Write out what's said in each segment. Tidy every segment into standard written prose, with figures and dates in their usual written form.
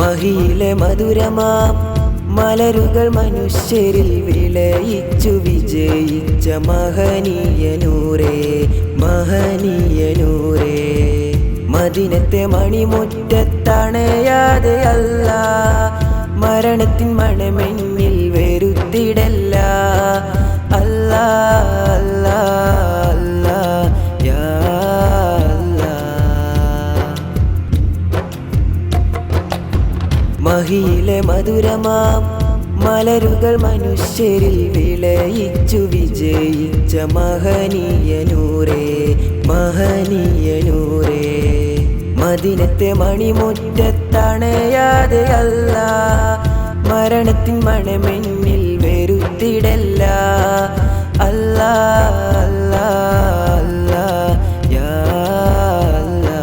മഹിയിലെ മധുരമാം മലരുകൾ മനുഷ്യരിൽ വിളയിച്ചു വിജയിച്ച മഹനീയ നൂറേ, മഹനീയ നൂറേ. മദീനത്തെ മണിമുറ്റത്തണയാതെ അല്ലാ, മരണത്തിൻ മണമെന്നിൽ വരുത്തിടല്ല. അല്ലാ അല്ലാ അല്ലാ യാ അല്ലാ. മഹിയിലെ മധുരമാം മലരുകൾ മനുഷ്യരിൽ വിളയിച്ചു വിജയിച്ച മഹനീയ നൂറേ, മഹനീയ നൂറേ. മദീനത്തെ മണിമുറ്റത്തണയാതെ അല്ലാ, മരണത്തിൻ മണമെന്നിൽ വരുത്തിടല്ല. അല്ലാ അല്ലാ അല്ലാ യാ അല്ലാ.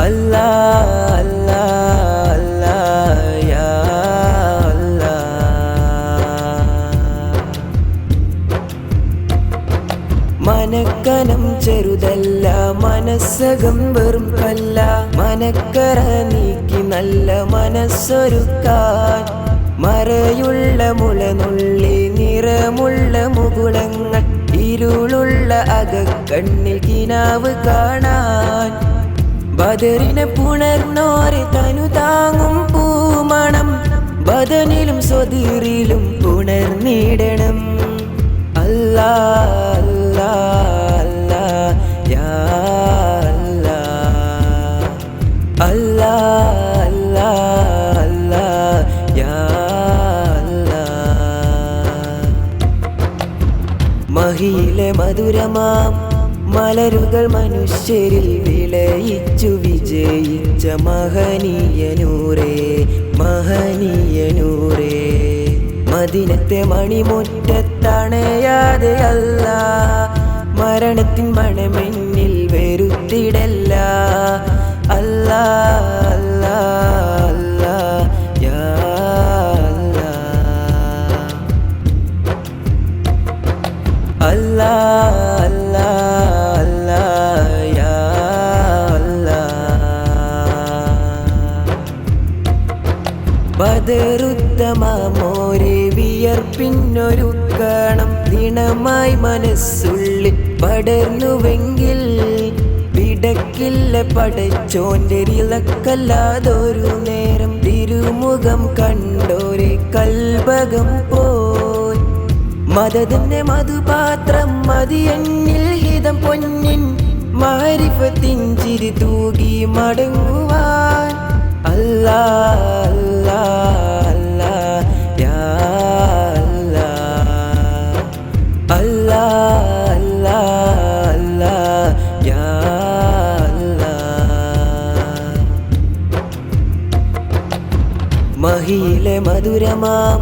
അല്ലാ അല്ലാ അല്ലാ യാ അല്ലാ. മനക്കനം ചെറുതല്ല, മനസ്സകം വെറും കല്ല. മനക്കറ നീക്കി നല്ല മനസ്സൊരുക്കാൻ, മറയുള്ള മുളനുള്ളി നിറമുള്ള മുകുളങ്ങൾ, ഇരുളുള്ള അകക്കണ്ണിൽ കിനാവ് കാണാൻ. ബദറിനെ പുണർന്നോരെ തനു താങ്ങും പൂമണം, ബദനിലും സ്വദീറിലും പുണർന്നിടണം. അല്ലാ അല്ലാ അല്ലാ യാ അല്ലാ. അല്ലാ അല്ലാ അല്ലാ യാ അല്ലാ. മഹിയിലെ മധുരമാം മലരുകൾ മനുഷ്യരിൽ വിളയിച്ചു വിജയിച്ച മഹനീയ നൂറേ, മഹനീയ നൂറേ. മദീനത്തെ മണിമുറ്റത്തണയാതെ അല്ലാ, മരണത്തിൻ മണമെന്നിൽ വരുത്തിടല്ല. അല്ലാ അല്ലാ അല്ലാ യാ അല്ലാ. അല്ലാ അല്ലാ അല്ലാ യാ അല്ലാ. ബദറുത്തമോരെ വിയർപ്പിന്നൊരുക്കണം, ദിനമായി മനസ്സുള്ളിൽ പടർന്നുവെങ്കിൽ വിടക്കില്ല പടച്ചോന്റെ ഇളക്കല്ലാതൊരു നേരം. തിരുമുഖം കണ്ടോരെ കൽബകം പോയി, മദതിന്റെ മധുപാത്രം മതിയെന്നിൽ ഹിതം പൊന്നിൻ, മാരിഫത്തിൻ ചിരി തൂകി മടങ്ങുവാൻ. അല്ലാ അല്ലാ അല്ലാ യാ അല്ലാ. അല്ലാ അല്ലാ അല്ലാ യാ അല്ലാ. മഹിയിലെ മധുരമാം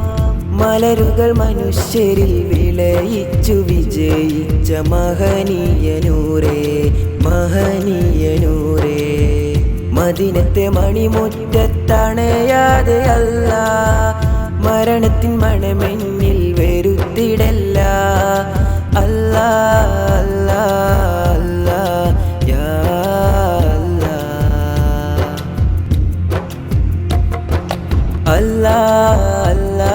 മലരുകൾ മനുഷ്യരിൽ വിളയിച്ചു വിജയിച്ച മഹനീയ നൂറേ, മഹനീയ നൂറേ. മദീനത്തെ മണിമുറ്റത്തണയാതെ അല്ലാ, മരണത്തിൻ മണമെന്നിൽ വരുത്തിടല്ല. അല്ലാ അല്ലാ അല്ലാ യാ അല്ലാ. അല്ലാ അല്ലാ